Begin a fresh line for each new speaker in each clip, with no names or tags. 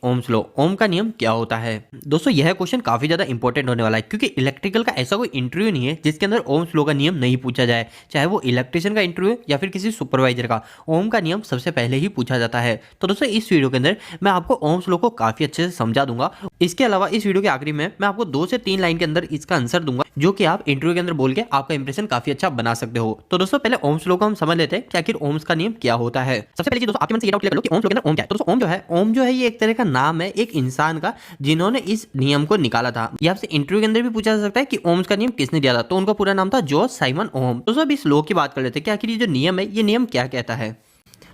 Ohm's law, ओम का नियम क्या होता है। दोस्तों यह क्वेश्चन काफी ज्यादा इंपॉर्टेंट होने वाला है क्योंकि इलेक्ट्रिकल का ऐसा कोई इंटरव्यू नहीं है जिसके अंदर ओम्स लॉ का नियम नहीं पूछा जाए, चाहे वो इलेक्ट्रिशियन का इंटरव्यू या फिर किसी सुपरवाइजर का। ओम का नियम सबसे पहले ही पूछा जाता है। तो दोस्तों इस वीडियो के अंदर मैं आपको ओम्स लॉ को काफी अच्छे से समझा दूंगा। इसके अलावा इस वीडियो के आखिरी में मैं आपको 2 से 3 लाइन के अंदर इसका आंसर दूंगा जो कि आप इंटरव्यू के अंदर बोल के आपका इंप्रेशन काफी अच्छा बना सकते हो। तो दोस्तों पहले ओम्स लॉ को हम समझ लेते हैं कि आखिर ओम्स का नियम क्या होता है। सबसे पहले दोस्तों आपके मन से ये डाउट क्लियर कर लो कि ओम्स लॉ के अंदर ओम क्या है। तो दोस्तों ओम जो है ये एक तरह का नाम है एक इंसान का जिन्होंने इस नियम को निकाला था। ये आपसे इंटरव्यू के अंदर भी पूछा जा सकता है कि ओम्स का नियम किसने दिया था, तो उनका पूरा नाम था जॉर्ज साइमन ओम। दोस्तों अब इस लॉ की बात कर लेते हैं कि आखिर ये जो नियम है ये नियम क्या कहता है।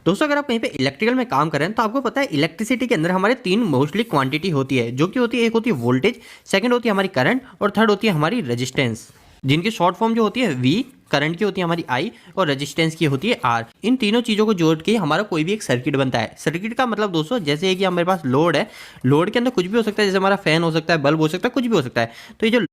दोस्तों अगर आप कहीं पे इलेक्ट्रिकल में काम कर रहे हैं तो आपको पता है इलेक्ट्रिसिटी के अंदर हमारे 3 मोस्टली क्वांटिटी होती है जो कि होती है, एक होती है वोल्टेज, सेकंड होती है हमारी करंट और थर्ड होती है हमारी रेजिस्टेंस, जिनकी शॉर्ट फॉर्म जो होती है वी, करंट की होती है हमारी आई और रेजिस्टेंस की होती है आर। इन तीनों चीजों को जोड़ के हमारा कोई भी एक सर्किट बनता है। सर्किट का मतलब दोस्तों जैसे है कि हमारे पास लोड है, लोड के अंदर कुछ भी हो सकता है, जैसे हमारा फैन हो सकता है, बल्ब हो सकता है, कुछ भी हो सकता है। तो ये जो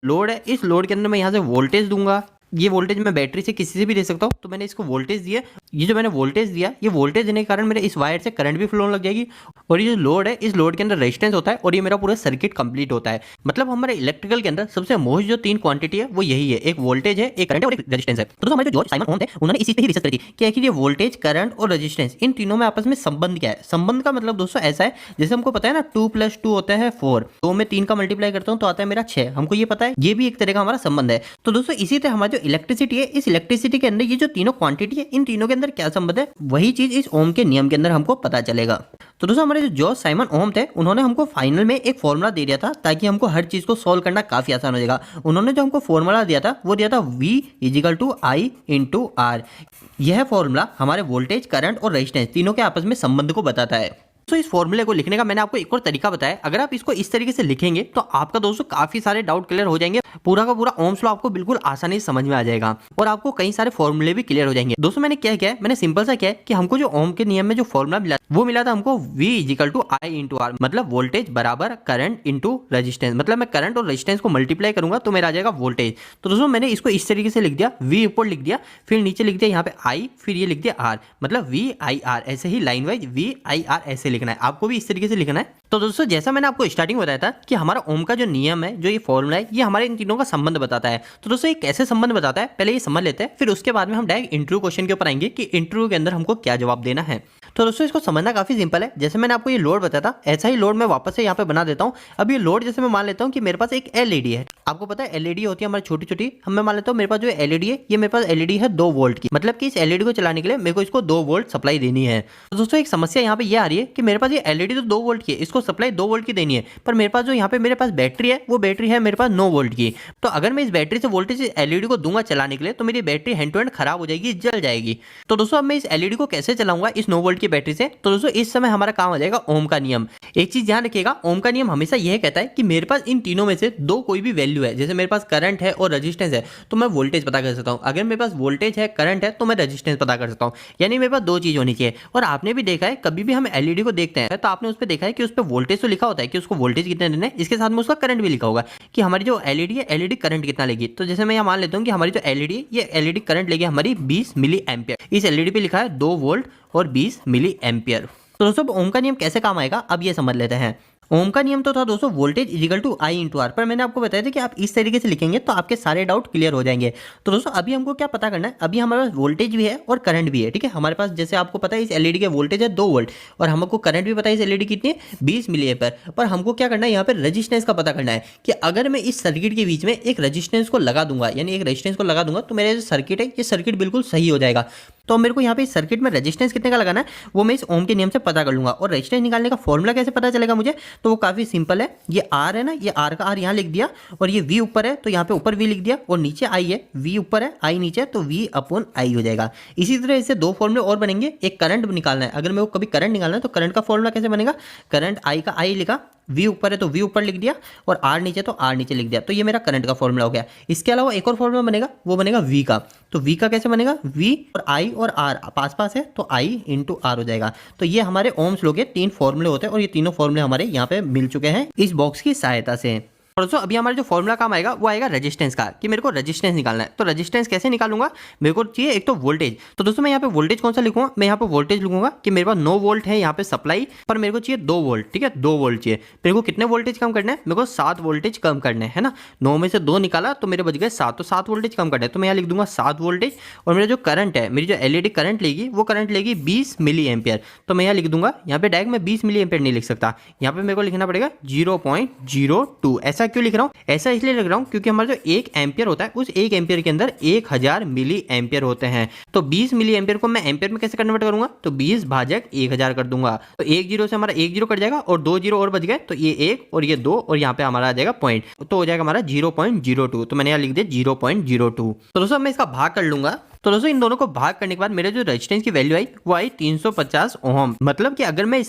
लोड है इस लोड के अंदर मैं यहाँ से वोल्टेज दूंगा। ये वोल्टेज मैं बैटरी से किसी से भी दे सकता हूँ, तो मैंने इसको वोल्टेज दिया। ये जो मैंने वोल्टेज दिया, ये वोल्टेज देने के कारण मेरे इस वायर से करंट भी फ्लो होने लग जाएगी और ये जो लोड है इस लोड के अंदर रेजिस्टेंस होता है और ये मेरा पूरा सर्किट कंप्लीट होता है। मतलब हमारे इलेक्ट्रिकल के अंदर सबसे मोस्ट जो 3 क्वांटिटी है वो यही है, एक वोल्टेज है, एक करंट है और एक रेजिस्टेंस है। तो हमारे जो जॉर्ज साइमन ओम थे उन्होंने इसी पे ही रिसर्च करी थी कि आखिर ये वोल्टेज, करंट और रेजिस्टेंस इन तीनों में आपस में संबंध क्या है। संबंध का मतलब दोस्तों ऐसा है, जैसे हमको पता है ना 2 + 2 होता है 4, 2 में 3 का मल्टीप्लाई करता हूँ तो आता है मेरा 6, हमको ये पता है। ये भी एक तरह का हमारा संबंध है। तो दोस्तों इसी तरह हमारा जो इलेक्ट्रिसिटी है, इस इलेक्ट्रिसिटी के अंदर ये जो तीनों क्वांटिटी है इन तीनों के अंदर क्या संबंध है, वही चीज इस ओम के नियम के अंदर हमको पता चलेगा। तो दोस्तों हमारे जो जॉर्ज साइमन ओम थे उन्होंने हमको फाइनल में एक फॉर्मूला दे दिया था ताकि हमको हर चीज को सॉल्व करना काफी आसान हो जाएगा। उन्होंने जो हमको फॉर्मूला दिया था वो दिया था V = I × R। यह फॉर्मूला हमारे वोल्टेज, करंट और रेजिस्टेंस तीनों के आपस में संबंध को बताता है। तो इस फॉर्मूले को लिखने का मैंने आपको एक और तरीका बताया। अगर आप इसको इस तरीके से लिखेंगे तो आपका दोस्तों काफी सारे डाउट क्लियर हो जाएंगे। पूरा का पूरा ओम्स लॉ आपको बिल्कुल आसानी से समझ में आ जाएगा और आपको कई सारे फॉर्मूले भी क्लियर हो जाएंगे। दोस्तों मैंने क्या किया है, मैंने सिंपल सा किया है कि हमको जो ओम के नियम में जो फॉर्मूला मिला वो मिला था हमको V = I × R, मतलब वोल्टेज बराबर करंट इंटू रेजिस्टेंस। मतलब मैं करंट और रेजिस्टेंस को मल्टीप्लाई करूंगा तो मेरा आ जाएगा वोल्टेज। तो दोस्तों मैंने इसको इस तरीके से लिख दिया, V ऊपर लिख दिया, फिर नीचे लिख दिया यहाँ पे I, फिर ये लिख दिया R, मतलब VIR। ऐसे ही लाइन वाइज VIR ऐसे लिखना है, आपको भी इस तरीके से लिखना है। तो दोस्तों जैसा मैंने आपको स्टार्टिंग बताया था कि हमारा ओम का जो नियम है, जो ये फॉर्मूला है, ये हमारे इन तीनों का संबंध बताता है। तो दोस्तों ये कैसे संबंध बताता है पहले ये समझ लेते हैं, फिर उसके बाद में हम डायरेक्ट इंटरव्यू क्वेश्चन के ऊपर आएंगे कि इंटरव्यू के अंदर हमको क्या जवाब देना है। तो दोस्तों इसको समझना काफी सिंपल है। जैसे मैंने आपको ये लोड बताया था ऐसा ही लोड मैं वापस से यहाँ पे बना देता हूँ। अब ये लोड जैसे मैं मान लेता हूँ कि मेरे पास एक एलईडी है। आपको पता है एलईडी होती है हमारी छोटी छोटी, हम मैं मान लेता हूँ मेरे पास जो एलईडी है ये मेरे पास एलईडी है 2 वोल्ट की, मतलब कि इस एलईडी को चलाने के लिए मेरे को इसको 2 वोल्ट सप्लाई देनी है। तो दोस्तों एक समस्या यहाँ पे ये आ रही है कि मेरे पास ये एलईडी तो 2 वोल्ट की है, इसको सप्लाई 2 वोल्ट की देनी है, पर मेरे पास जो यहाँ पे मेरे पास बैटरी है वो बैटरी है मेरे पास 9 वोल्ट की। तो अगर मैं इस बैटरी से वोल्टेज एलईडी को दूंगा चलाने के लिए तो मेरी बैटरी हैंड टू हैंड खराब हो जाएगी, जल जाएगी। तो दोस्तों अब मैं इस एलईडी को कैसे चलाऊंगा इस 9 वोल्ट की बैटरी से। तो दोस्तों इस समय हमारा काम आ जाएगा ओम का नियम। एक चीज ध्यान रखिएगा, ओम का नियम हमेशा यह कहता है कि मेरे पास इन तीनों में से 2 कोई भी वैल्यू है। जैसे मेरे पास करंट है और रेजिस्टेंस है तो मैं वोल्टेज पता कर सकता हूं। अगर मेरे पास वोल्टेज है, करंट है, तो मैं रेजिस्टेंस पता कर सकता हूं। यानी मेरे पास 2 चीज होनी चाहिए। और आपने भी देखा है कभी भी हम एलईडी को देखते हैं तो आपने उस पर देखा है कि उस पर वोल्टेज तो लिखा होता है कि उसको वोल्टेज कितने देना है, इसके साथ में उसका करंट भी लिखा होगा कि हमारी जो एलईडी है एलईडी करंट कितना लेगी। तो जैसे मैं यहाँ मान लेता हूँ कि हमारी जो एलईडी है ये एलईडी करंट लेगी हमारी 20 मिली एम्पियर। इस एलईडी पे लिखा है 2 वोल्ट और 20 मिली एम्पियर। तो दोस्तों ओम का नियम कैसे काम आएगा अब ये समझ लेते हैं। ओम का नियम तो था दोस्तों वोल्टेज = I × R, पर मैंने आपको बताया था कि आप इस तरीके से लिखेंगे तो आपके सारे डाउट क्लियर हो जाएंगे। तो दोस्तों अभी हमको क्या पता करना है, अभी हमारे पास वोल्टेज भी है और करंट भी है, ठीक है। हमारे पास जैसे आपको पता है इस एलईडी के वोल्टेज है 2 वोल्ट और हमको करंट भी पता है इस एलईडी कितनी है 20 मिली एम्पीयर। पर हमको क्या करना है यहाँ पे रेजिस्टेंस का पता करना है कि अगर मैं इस सर्किट के बीच में एक रेजिस्टेंस को लगा दूंगा, यानी एक रेजिस्टेंस को लगा दूंगा तो मेरा जो सर्किट है ये सर्किट बिल्कुल सही हो जाएगा। तो मेरे को यहाँ पे इस सर्किट में रेजिस्टेंस कितने का लगाना है वो मैं इस ओम के नियम से पता कर लूंगा। और रेजिस्टेंस निकालने का फॉर्मूला कैसे पता चलेगा मुझे, तो वो काफी सिंपल है। ये R है ना, ये R का R यहाँ लिख दिया और ये V ऊपर है तो यहाँ पे ऊपर V लिख दिया और नीचे I है, V ऊपर है I नीचे तो V/I हो जाएगा। इसी तरह इससे 2 फॉर्मूले और बनेंगे। एक करंट निकालना है, अगर मेरे को कभी करंट निकालना है तो करंट का फॉर्मूला कैसे बनेगा, करंट I का I लिखा, V ऊपर है तो V ऊपर लिख दिया और R नीचे तो R नीचे लिख दिया, तो ये मेरा करंट का फॉर्मूला हो गया। इसके अलावा एक और फॉर्मूला बनेगा, वो बनेगा V का। तो V का कैसे बनेगा, V और I और R पास पास है तो I × R हो जाएगा। तो ये हमारे ओम्स लॉ के 3 फॉर्मूले होते हैं और ये तीनों फॉर्मूले हमारे यहाँ पे मिल चुके हैं इस बॉक्स की सहायता से। और दोस्तों अभी हमारा जो फॉर्मूला काम आएगा वो आएगा रेजिस्टेंस का, कि मेरे को रेजिस्टेंस निकालना है। तो रेजिस्टेंस कैसे निकालूंगा, मेरे को चाहिए एक तो वोल्टेज। तो दोस्तों मैं यहाँ पे वोल्टेज कौन सा लिखूंगा, मैं यहाँ पे वोल्टेज लिखूंगा कि मेरे पास 9 वोल्ट है यहाँ पे सप्लाई, पर मेरे को चाहिए 2 वोल्ट। ठीक है, 2 वोल्ट चाहिए। मेरे को कितने वोल्टेज कम करना है, मेरे को 7 वोल्टेज कम करने है ना। 9 में से 2 निकाला तो मेरे बच गए 7, तो 7 वोल्टेज कम करना है। तो मैं यहाँ लिख दूंगा 7 वोल्टेज। और मेरा जो करंट है, मेरी जो एलईडी करंट लेगी वो करंट लेगी 20 मिली एम्पियर। तो मैं यहाँ लिख दूंगा, यहाँ पे डायरेक्ट मैं 20 मिली एम्पियर नहीं लिख सकता, यहाँ पे मेरे को लिखना पड़ेगा 0.02। ऐसा क्यों लिख रहा हूँ, ऐसा इसलिए लिख रहा हूँ क्योंकि हमारा जो 1 एम्पियर होता है उस 1 एम्पियर के अंदर 1000 मिली एम्पियर होते हैं। तो 20 मिली एम्पियर को मैं एम्पियर में कैसे कन्वर्ट करूंगा, तो 20 भाजक 1000 कर दूंगा। तो एक जीरो से हमारा एक जीरो कट जाएगा और 2 जीरो और बच गए, तो ये 1 और ये 2 और यहाँ पे हमारा आ जाएगा पॉइंट, तो हो जाएगा हमारा 0.02। तो मैंने यहाँ लिख दिया 0.02। तो दोस्तों मैं इसका भाग कर लूंगा। तो दोस्तों इन दोनों को भाग करने के बाद मेरे जो रेजिस्टेंस की वैल्यू आई वो आई 350 ओम। मतलब कि अगर मैं